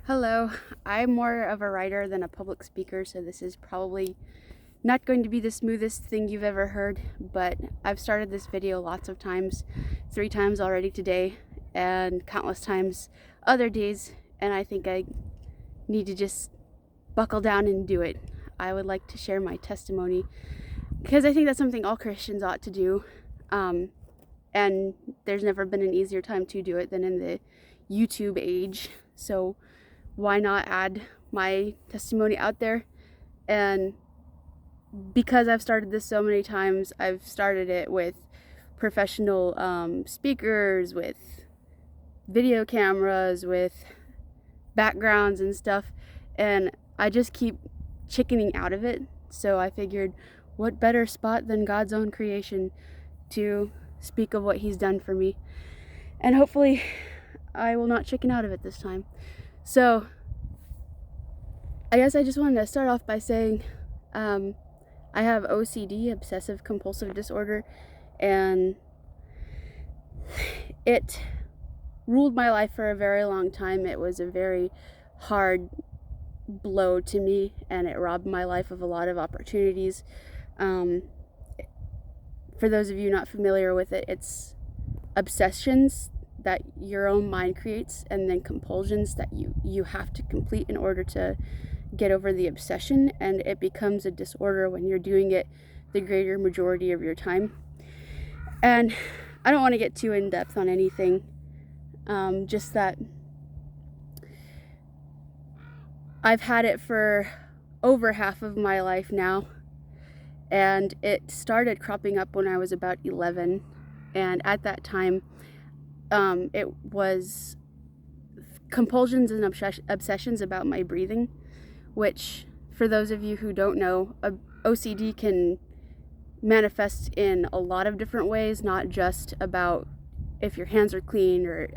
Hello, I'm more of a writer than a public speaker, so this is probably not going to be the smoothest thing you've ever heard, but I've started this video lots of times, 3 times already today, and countless times other days, and I think I need to just buckle down and do it. I would like to share my testimony because I think that's something all Christians ought to do, and there's never been an easier time to do it than in the YouTube age, so why not add my testimony out there? And because I've started this so many times, I've started it with professional speakers, with video cameras, with backgrounds and stuff, and I just keep chickening out of it. So I figured, what better spot than God's own creation to speak of what He's done for me? And hopefully I will not chicken out of it this time. So I guess I just wanted to start off by saying I have OCD, obsessive compulsive disorder, and it ruled my life for a very long time. It was a very hard blow to me, and it robbed my life of a lot of opportunities. For those of you not familiar with it, it's obsessions that your own mind creates, and then compulsions that you have to complete in order to get over the obsession, and it becomes a disorder when you're doing it the greater majority of your time. And I don't want to get too in depth on anything, just that I've had it for over half of my life now, and it started cropping up when I was about 11, and at that time it was compulsions and obsessions about my breathing, which, for those of you who don't know, OCD can manifest in a lot of different ways, not just about if your hands are clean or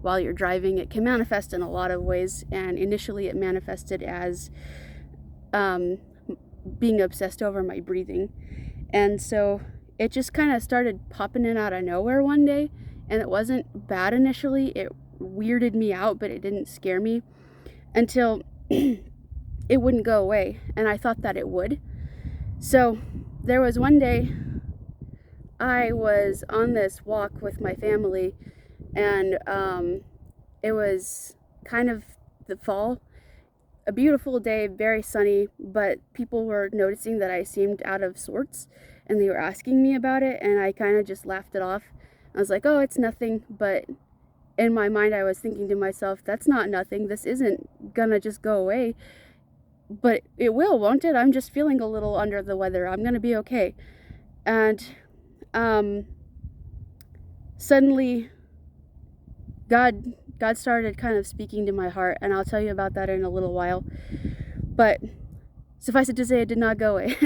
while you're driving. It can manifest in a lot of ways, and initially it manifested as being obsessed over my breathing. And so it just kind of started popping in out of nowhere one day, and it wasn't bad initially. It weirded me out, but it didn't scare me until it wouldn't go away, and I thought that it would. So there was one day I was on this walk with my family, and it was kind of the fall, a beautiful day, very sunny, but people were noticing that I seemed out of sorts, and they were asking me about it, and I kind of just laughed it off. I was like, oh, it's nothing. But in my mind, I was thinking to myself, that's not nothing. This isn't gonna just go away. But it will, won't it? I'm just feeling a little under the weather. I'm gonna be okay. And suddenly God started kind of speaking to my heart, and I'll tell you about that in a little while. But suffice it to say, it did not go away.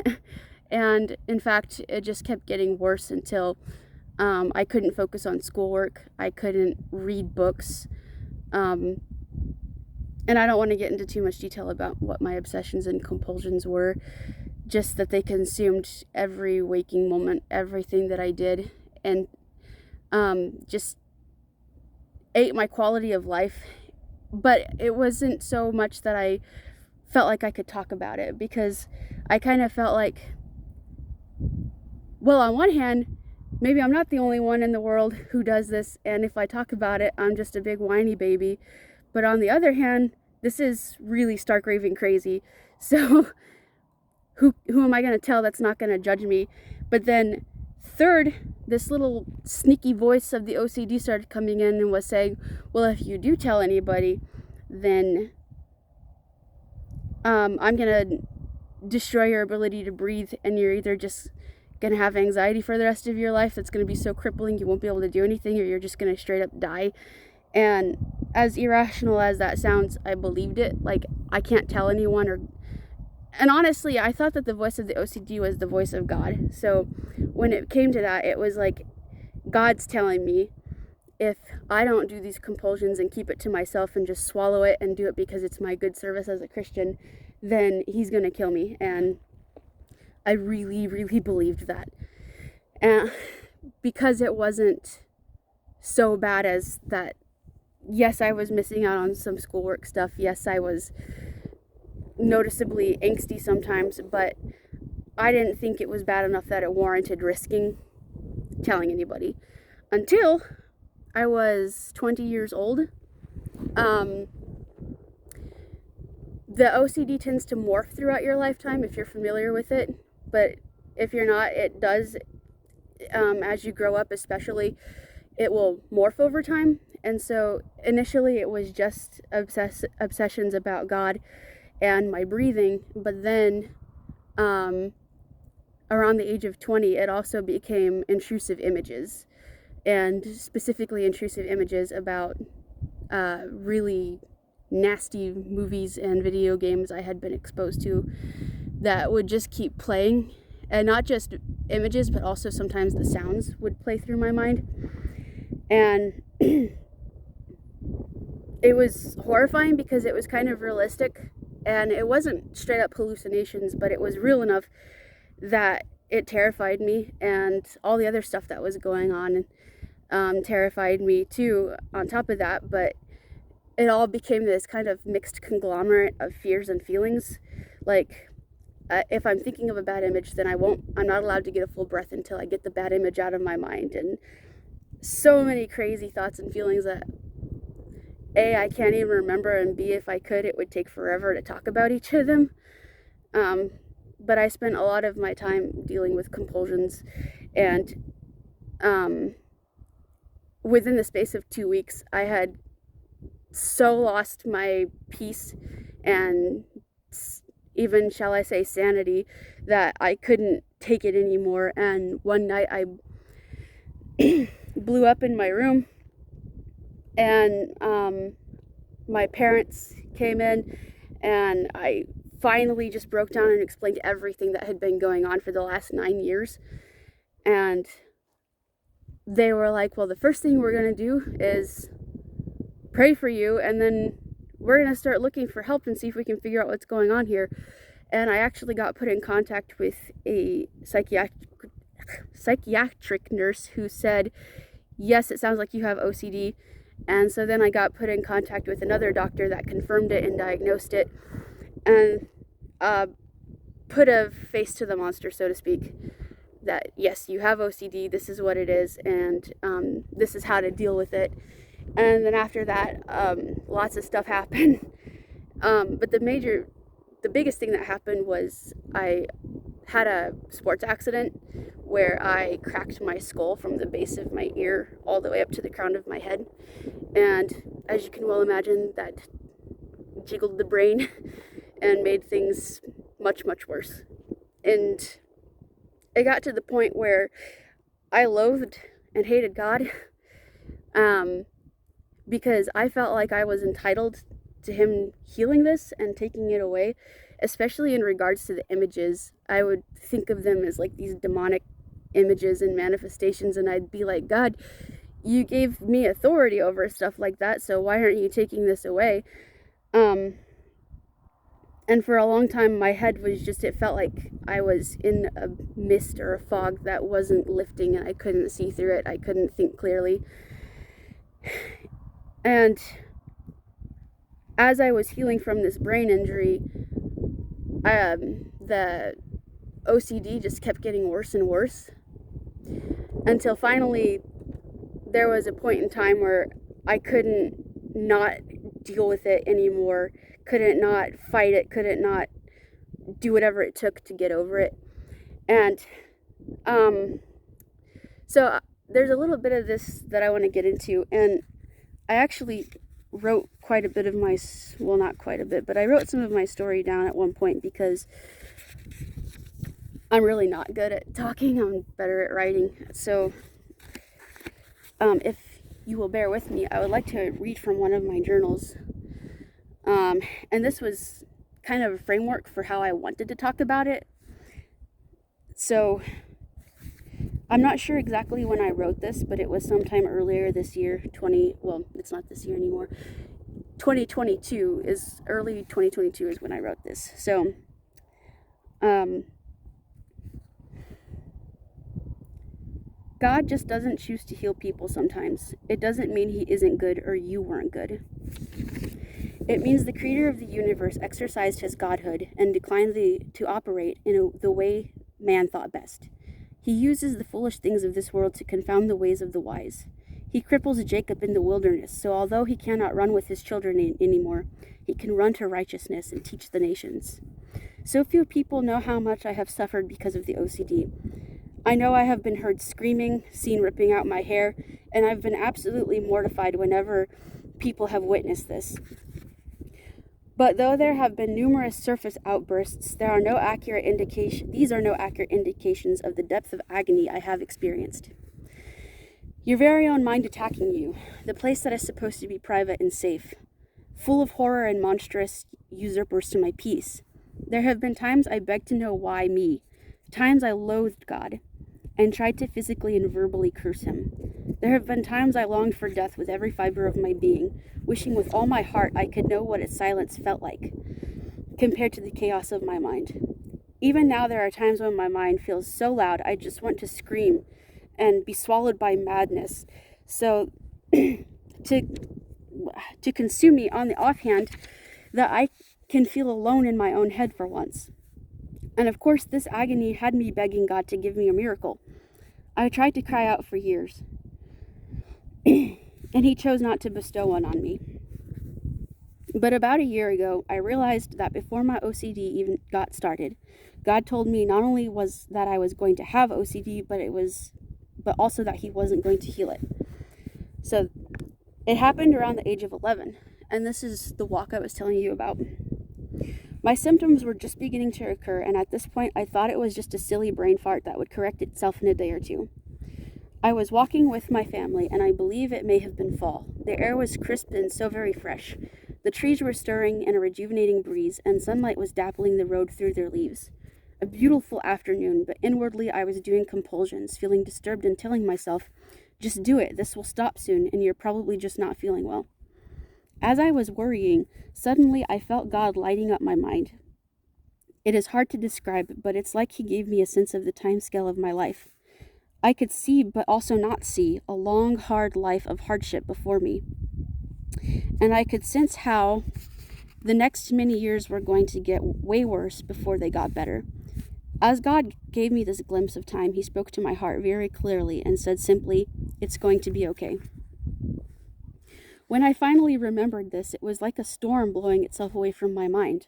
And in fact, it just kept getting worse until I couldn't focus on schoolwork. I couldn't read books. And I don't want to get into too much detail about what my obsessions and compulsions were, just that they consumed every waking moment, everything that I did, and just ate my quality of life. But it wasn't so much that I felt like I could talk about it, because I kind of felt like, well, on one hand, maybe I'm not the only one in the world who does this, and if I talk about it, I'm just a big whiny baby. But on the other hand, this is really stark raving crazy. So who am I going to tell that's not going to judge me? But then third, this little sneaky voice of the OCD started coming in and was saying, well, if you do tell anybody, then I'm going to destroy your ability to breathe, and you're either just going to have anxiety for the rest of your life that's going to be so crippling you won't be able to do anything, or you're just going to straight up die. And as irrational as that sounds, I believed it. Like, I can't tell anyone. And honestly, I thought that the voice of the OCD was the voice of God. So when it came to that, it was like God's telling me, if I don't do these compulsions and keep it to myself and just swallow it and do it because it's my good service as a Christian, then He's going to kill me. And I really, really believed that. And because it wasn't so bad as that yes, I was missing out on some schoolwork stuff. Yes, I was noticeably angsty sometimes, but I didn't think it was bad enough that it warranted risking telling anybody until I was 20 years old. The OCD tends to morph throughout your lifetime if you're familiar with it, but if you're not, it does. As you grow up, especially, it will morph over time. And so initially it was just obsessions about God and my breathing, but then around the age of 20, it also became intrusive images, and specifically intrusive images about really nasty movies and video games I had been exposed to that would just keep playing. And not just images, but also sometimes the sounds would play through my mind. And it was horrifying because it was kind of realistic, and it wasn't straight up hallucinations, but it was real enough that it terrified me, and all the other stuff that was going on terrified me too on top of that. But it all became this kind of mixed conglomerate of fears and feelings. Like, if I'm thinking of a bad image, then I'm not allowed to get a full breath until I get the bad image out of my mind. And so many crazy thoughts and feelings that A, I can't even remember, and B, if I could, it would take forever to talk about each of them. But I spent a lot of my time dealing with compulsions, and within the space of 2 weeks, I had so lost my peace and even, shall I say, sanity, that I couldn't take it anymore. And one night I blew up in my room, and my parents came in, and I finally just broke down and explained everything that had been going on for the last 9 years. And they were like, well, the first thing we're going to do is pray for you, and then we're going to start looking for help and see if we can figure out what's going on here. And I actually got put in contact with a psychiatric nurse who said, yes, it sounds like you have OCD. And so then I got put in contact with another doctor that confirmed it and diagnosed it, and put a face to the monster, so to speak, that yes, you have OCD, this is what it is, and this is how to deal with it. And then after that, lots of stuff happened. But the biggest thing that happened was I had a sports accident where I cracked my skull from the base of my ear all the way up to the crown of my head. And as you can well imagine, that jiggled the brain and made things much, much worse. And it got to the point where I loathed and hated God, because I felt like I was entitled to him healing this and taking it away, especially in regards to the images. I would think of them as like these demonic images and manifestations, and I'd be like, God, you gave me authority over stuff like that, so why aren't you taking this away? And for a long time, my head was just, it felt like I was in a mist or a fog that wasn't lifting, and I couldn't see through it. I couldn't think clearly. And as I was healing from this brain injury, the OCD just kept getting worse and worse, until finally there was a point in time where I couldn't not deal with it anymore, couldn't not fight it, couldn't not do whatever it took to get over it. And so there's a little bit of this that I want to get into, and I actually wrote quite a bit of my, well, not quite a bit, but I wrote some of my story down at one point because I'm really not good at talking. I'm better at writing. So if you will bear with me, I would like to read from one of my journals. And this was kind of a framework for how I wanted to talk about it. So I'm not sure exactly when I wrote this, but it was sometime earlier this year, well, it's not this year anymore. 2022 is, early 2022 is when I wrote this. So, God just doesn't choose to heal people sometimes. It doesn't mean he isn't good or you weren't good. It means the creator of the universe exercised his godhood and declined to operate in the way man thought best. He uses the foolish things of this world to confound the ways of the wise. He cripples Jacob in the wilderness, so although he cannot run with his children anymore, he can run to righteousness and teach the nations. So few people know how much I have suffered because of the OCD. I know I have been heard screaming, seen ripping out my hair, and I've been absolutely mortified whenever people have witnessed this. But though there have been numerous surface outbursts, these are no accurate indications of the depth of agony I have experienced. Your very own mind attacking you, the place that is supposed to be private and safe, full of horror and monstrous usurpers to my peace. There have been times I begged to know why me, times I loathed God, and tried to physically and verbally curse him. There have been times I longed for death with every fiber of my being, wishing with all my heart I could know what its silence felt like, compared to the chaos of my mind. Even now there are times when my mind feels so loud I just want to scream and be swallowed by madness. So to consume me on the offhand that I can feel alone in my own head for once. And of course this agony had me begging God to give me a miracle. I tried to cry out for years, and he chose not to bestow one on me. But about a year ago, I realized that before my OCD even got started, God told me not only was that I was going to have OCD, but also that he wasn't going to heal it. So it happened around the age of 11, and this is the walk I was telling you about. My symptoms were just beginning to occur, and at this point I thought it was just a silly brain fart that would correct itself in a day or two. I was walking with my family, and I believe it may have been fall. The air was crisp and so very fresh. The trees were stirring in a rejuvenating breeze, and sunlight was dappling the road through their leaves. A beautiful afternoon, but inwardly I was doing compulsions, feeling disturbed and telling myself, just do it, this will stop soon, and you're probably just not feeling well. As I was worrying, suddenly I felt God lighting up my mind. It is hard to describe, but it's like he gave me a sense of the time scale of my life. I could see, but also not see, a long, hard life of hardship before me. And I could sense how the next many years were going to get way worse before they got better. As God gave me this glimpse of time, he spoke to my heart very clearly and said simply, "It's going to be okay." When I finally remembered this, it was like a storm blowing itself away from my mind.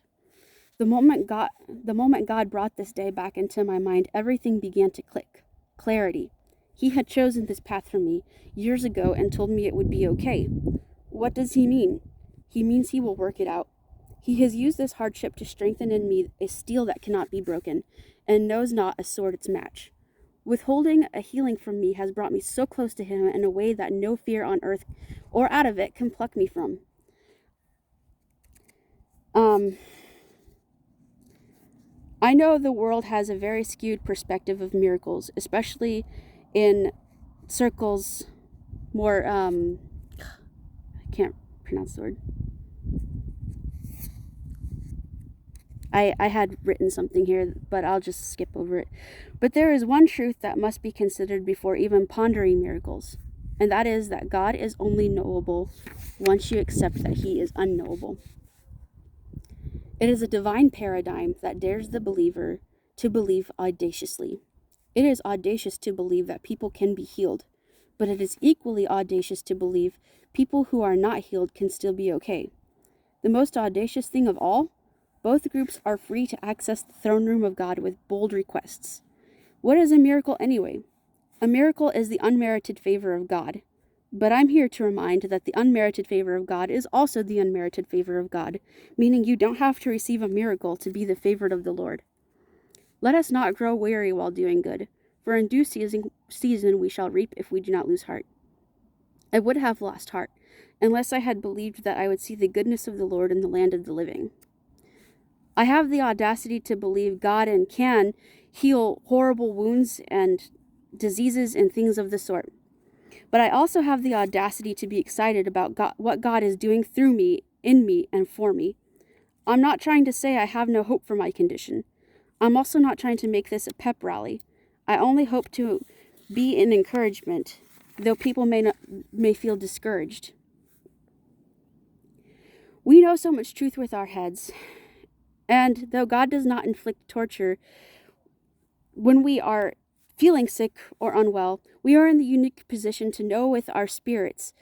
The moment God brought this day back into my mind, everything began to click. Clarity. He had chosen this path for me years ago and told me it would be okay. What does he mean? He means he will work it out. He has used this hardship to strengthen in me a steel that cannot be broken, and knows not a sword its match. Withholding a healing from me has brought me so close to him in a way that no fear on earth or out of it can pluck me from. I know the world has a very skewed perspective of miracles, especially in circles more, I can't pronounce the word. I had written something here, but I'll just skip over it. But there is one truth that must be considered before even pondering miracles, and that is that God is only knowable once you accept that he is unknowable. It is a divine paradigm that dares the believer to believe audaciously. It is audacious to believe that people can be healed, but it is equally audacious to believe people who are not healed can still be okay. The most audacious thing of all, both groups are free to access the throne room of God with bold requests. What is a miracle anyway? A miracle is the unmerited favor of God. But I'm here to remind that the unmerited favor of God is also the unmerited favor of God, meaning you don't have to receive a miracle to be the favored of the Lord. Let us not grow weary while doing good, for in due season we shall reap if we do not lose heart. I would have lost heart, unless I had believed that I would see the goodness of the Lord in the land of the living. I have the audacity to believe God and can heal horrible wounds and diseases and things of the sort. But I also have the audacity to be excited about what God is doing through me, in me, and for me. I'm not trying to say I have no hope for my condition. I'm also not trying to make this a pep rally. I only hope to be an encouragement, though people may feel discouraged. We know so much truth with our heads, and though God does not inflict torture when we are feeling sick or unwell, we are in the unique position to know with our spirits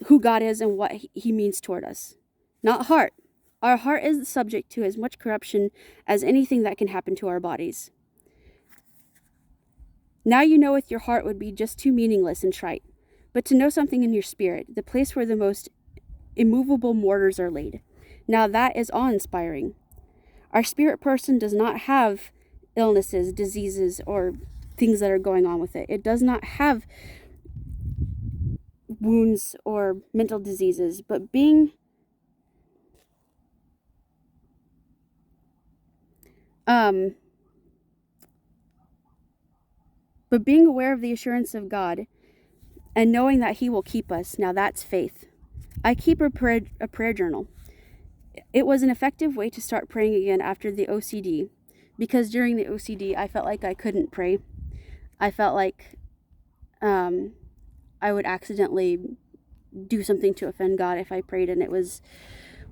who God is and what he means toward us. Not heart. Our heart is subject to as much corruption as anything that can happen to our bodies. Now you know with your heart would be just too meaningless and trite, but to know something in your spirit, the place where the most immovable mortars are laid. Now that is awe-inspiring. Our spirit person does not have illnesses, diseases, or things that are going on with it. It does not have wounds or mental diseases, but being aware of the assurance of God and knowing that he will keep us, now that's faith. I keep a prayer journal. It was an effective way to start praying again after the OCD, because during the OCD I felt like I couldn't pray. I felt like I would accidentally do something to offend God if I prayed, and it was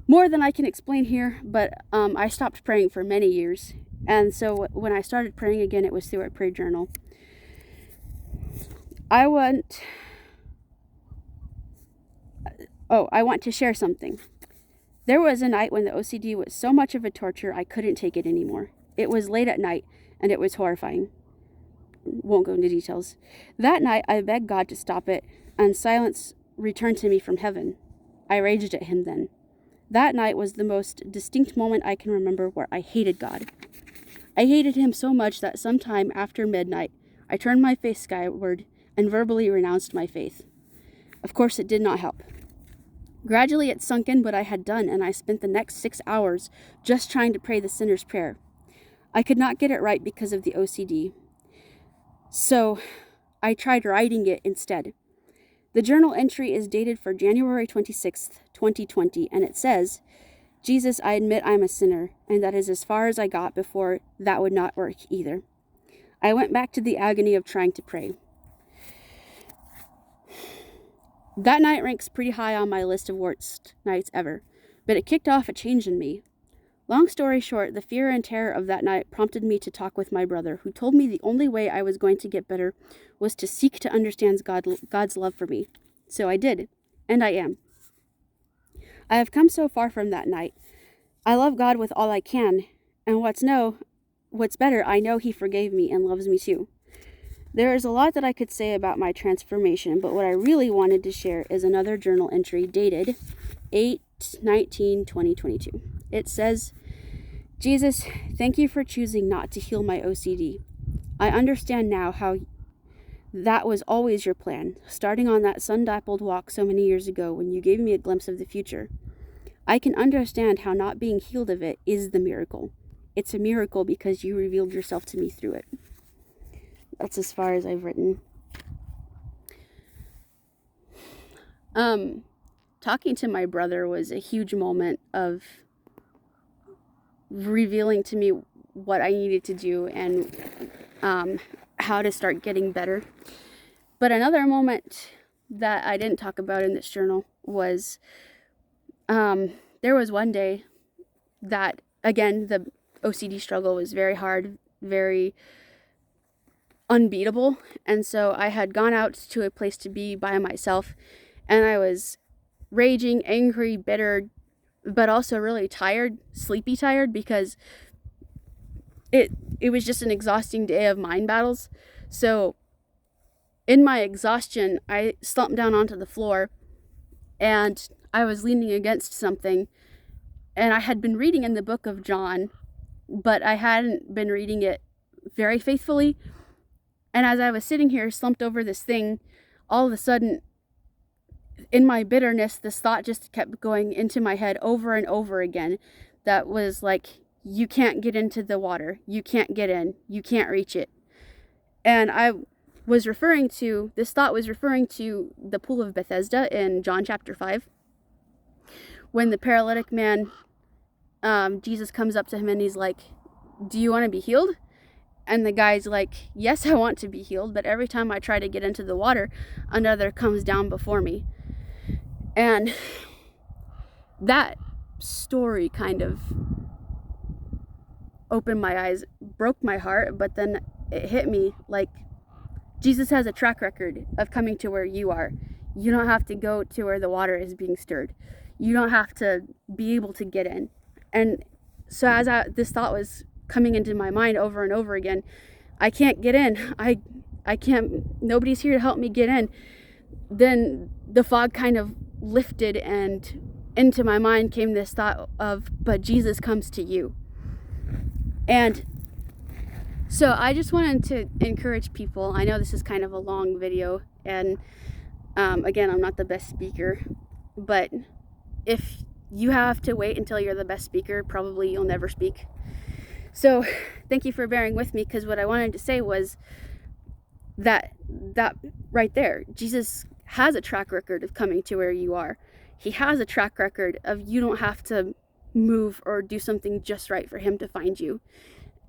more than I can explain here, but I stopped praying for many years, and so when I started praying again, it was through a prayer journal. I want to share something. There was a night when the OCD was so much of a torture I couldn't take it anymore. It was late at night, and it was horrifying. Won't go into details. That night, I begged God to stop it, and silence returned to me from heaven. I raged at him then. That night was the most distinct moment I can remember where I hated God. I hated him so much that sometime after midnight, I turned my face skyward and verbally renounced my faith. Of course, it did not help. Gradually, it sunk in what I had done, and I spent the next 6 hours just trying to pray the sinner's prayer. I could not get it right because of the OCD. So I tried writing it instead. The journal entry is dated for January 26th, 2020, and it says, "Jesus, I admit I'm a sinner, and that is as far as I got before that would not work either. I went back to the agony of trying to pray." That night ranks pretty high on my list of worst nights ever, but it kicked off a change in me. Long story short, the fear and terror of that night prompted me to talk with my brother, who told me the only way I was going to get better was to seek to understand God's love for me. So I did, and I am. I have come so far from that night. I love God with all I can, and what's better, I know he forgave me and loves me too. There is a lot that I could say about my transformation, but what I really wanted to share is another journal entry dated 8/19/2022. It says, "Jesus, thank you for choosing not to heal my OCD. I understand now how that was always your plan, starting on that sun-dappled walk so many years ago when you gave me a glimpse of the future. I can understand how not being healed of it is the miracle. It's a miracle because you revealed yourself to me through it." That's as far as I've written. Talking to my brother was a huge moment of revealing to me what I needed to do and how to start getting better. But another moment that I didn't talk about in this journal was there was one day that, again, the OCD struggle was very hard, very unbeatable, and so I had gone out to a place to be by myself, and I was raging, angry, bitter, but also really tired, sleepy tired, because it was just an exhausting day of mind battles. So in my exhaustion, I slumped down onto the floor, and I was leaning against something, and I had been reading in the book of John, but I hadn't been reading it very faithfully. And as I was sitting here slumped over this thing, all of a sudden, in my bitterness, this thought just kept going into my head over and over again. That was like, you can't get into the water. You can't get in. You can't reach it. And this thought was referring to the pool of Bethesda in John chapter 5. When the paralytic man, Jesus comes up to him and he's like, "Do you want to be healed?" And the guy's like, yes, I want to be healed, but every time I try to get into the water, another comes down before me. And that story kind of opened my eyes, broke my heart, but then it hit me like, Jesus has a track record of coming to where you are. You don't have to go to where the water is being stirred. You don't have to be able to get in. And so as this thought was coming into my mind over and over again, I can't get in. I can't, nobody's here to help me get in. Then the fog kind of lifted, and into my mind came this thought of, but Jesus comes to you. And so I just wanted to encourage people. I know this is kind of a long video, and again, I'm not the best speaker, but if you have to wait until you're the best speaker, probably you'll never speak. So thank you for bearing with me, because what I wanted to say was that right there, Jesus has a track record of coming to where you are. He has a track record of you don't have to move or do something just right for him to find you.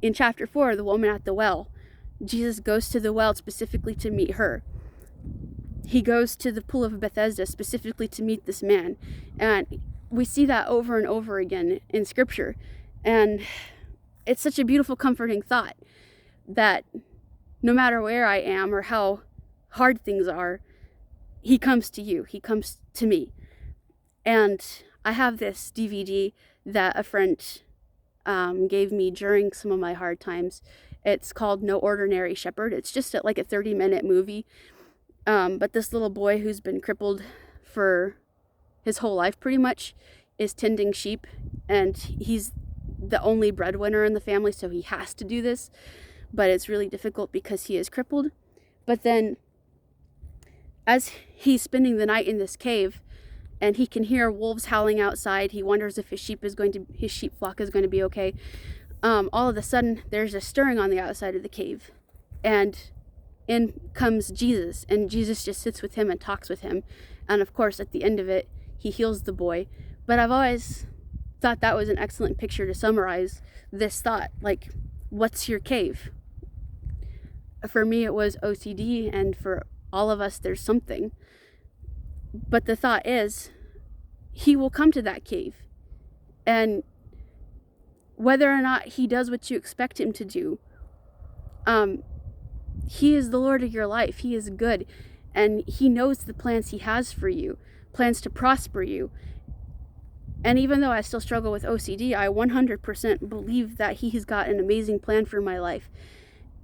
In chapter 4, the woman at the well, Jesus goes to the well specifically to meet her. He goes to the pool of Bethesda specifically to meet this man. And we see that over and over again in scripture. And it's such a beautiful, comforting thought that no matter where I am or how hard things are, he comes to you. He comes to me. And I have this DVD that a friend gave me during some of my hard times. It's called No Ordinary Shepherd. It's just like a 30-minute movie. But this little boy who's been crippled for his whole life pretty much is tending sheep, and he's the only breadwinner in the family, so he has to do this, but it's really difficult because he is crippled. But then as he's spending the night in this cave, and he can hear wolves howling outside, he wonders if his sheep flock is going to be okay. All of a sudden, there's a stirring on the outside of the cave, and in comes Jesus, and Jesus just sits with him and talks with him. And of course, at the end of it, he heals the boy. But I've always thought that was an excellent picture to summarize this thought. Like, what's your cave? For me, it was OCD, and for all of us, there's something. But the thought is, he will come to that cave. And whether or not he does what you expect him to do, he is the Lord of your life. He is good. And he knows the plans he has for you, plans to prosper you. And even though I still struggle with OCD, I 100% believe that he has got an amazing plan for my life.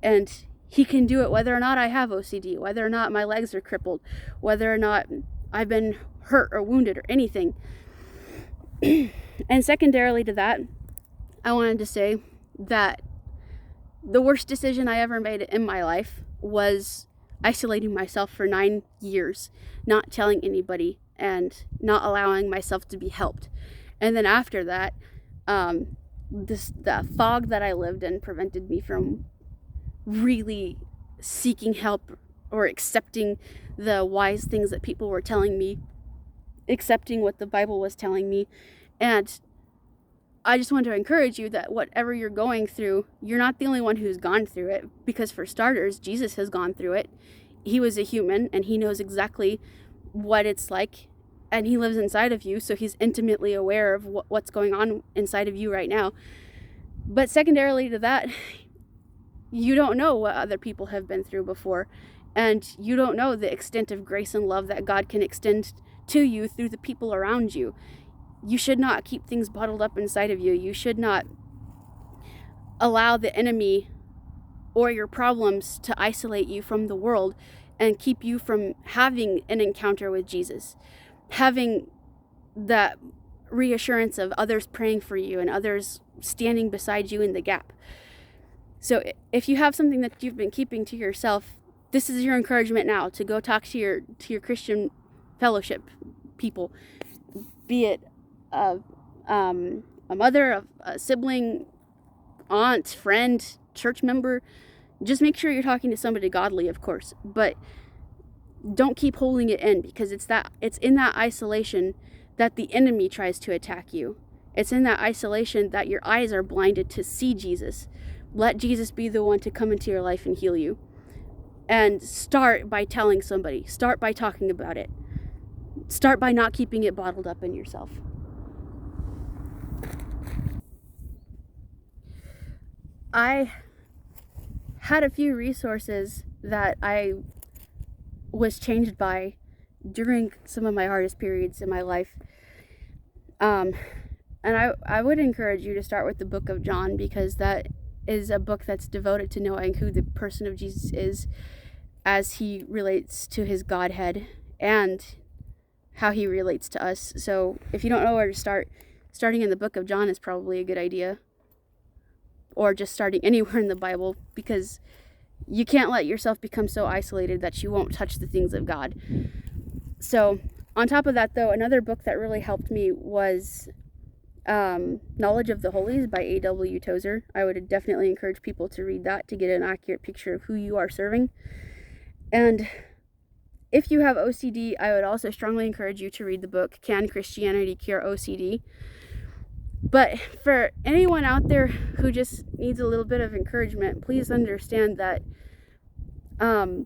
And he can do it whether or not I have OCD, whether or not my legs are crippled, whether or not I've been hurt or wounded or anything. And secondarily to that, I wanted to say that the worst decision I ever made in my life was isolating myself for 9 years, not telling anybody and not allowing myself to be helped. And then after that, the fog that I lived in prevented me from really seeking help or accepting the wise things that people were telling me, accepting what the Bible was telling me. And I just want to encourage you that whatever you're going through, you're not the only one who's gone through it, because for starters, Jesus has gone through it. He was a human, and he knows exactly what it's like, and he lives inside of you, so he's intimately aware of what's going on inside of you right now. But secondarily to that, you don't know what other people have been through before, and you don't know the extent of grace and love that God can extend to you through the people around you. You should not keep things bottled up inside of you. You should not allow the enemy or your problems to isolate you from the world and keep you from having an encounter with Jesus, having that reassurance of others praying for you and others standing beside you in the gap. So if you have something that you've been keeping to yourself, this is your encouragement now to go talk to your Christian fellowship people, be it a mother, a sibling, aunt, friend, church member. Just make sure you're talking to somebody godly, of course, but don't keep holding it in, because it's in that isolation that the enemy tries to attack you. It's in that isolation that your eyes are blinded to see Jesus. Let Jesus be the one to come into your life and heal you. And start by telling somebody. Start by talking about it. Start by not keeping it bottled up in yourself. I had a few resources that I was changed by during some of my hardest periods in my life. And I would encourage you to start with the book of John, because that is a book that's devoted to knowing who the person of Jesus is as he relates to his Godhead and how he relates to us. So if you don't know where to start, starting in the book of John is probably a good idea. Or just starting anywhere in the Bible, because you can't let yourself become so isolated that you won't touch the things of God. So on top of that, though, another book that really helped me was Knowledge of the Holies by A.W. Tozer. I would definitely encourage people to read that to get an accurate picture of who you are serving. And if you have OCD, I would also strongly encourage you to read the book Can Christianity Cure OCD? But for anyone out there who just needs a little bit of encouragement, please understand that I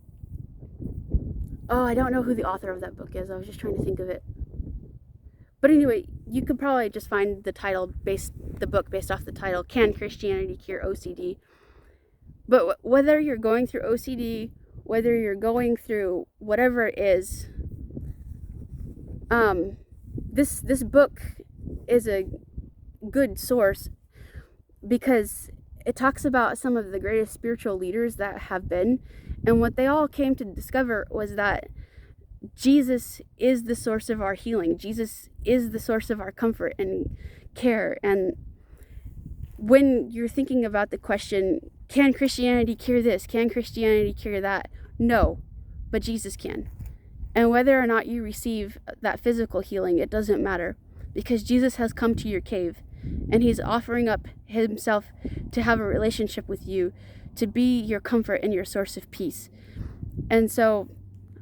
don't know who the author of that book is. I was just trying to think of it. But anyway, you could probably just find the book based off the title, Can Christianity Cure OCD? But whether you're going through OCD, whether you're going through whatever it is, this book is a good source, because it talks about some of the greatest spiritual leaders that have been, and what they all came to discover was that Jesus is the source of our healing. Jesus is the source of our comfort and care. And when you're thinking about the question, can Christianity cure this? Can Christianity cure that? No, but Jesus can. And whether or not you receive that physical healing, it doesn't matter, because Jesus has come to your cave and he's offering up himself to have a relationship with you, to be your comfort and your source of peace. And so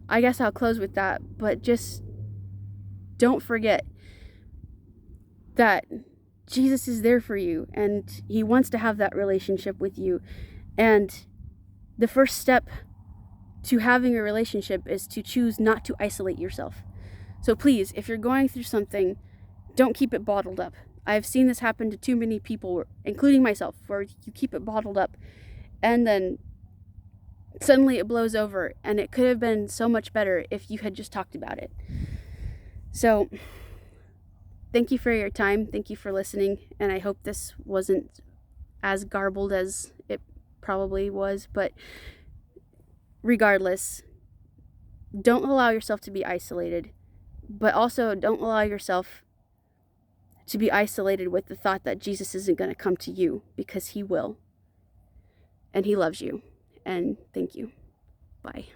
I guess I'll close with that, but just don't forget that Jesus is there for you and he wants to have that relationship with you. And the first step to having a relationship is to choose not to isolate yourself. So please, if you're going through something, don't keep it bottled up. I've seen this happen to too many people, including myself, where you keep it bottled up and then suddenly it blows over, and it could have been so much better if you had just talked about it. So thank you for your time. Thank you for listening. And I hope this wasn't as garbled as it probably was, but regardless, don't allow yourself to be isolated, but also don't allow yourself to be isolated with the thought that Jesus isn't going to come to you, because he will. And he loves you. And thank you. Bye.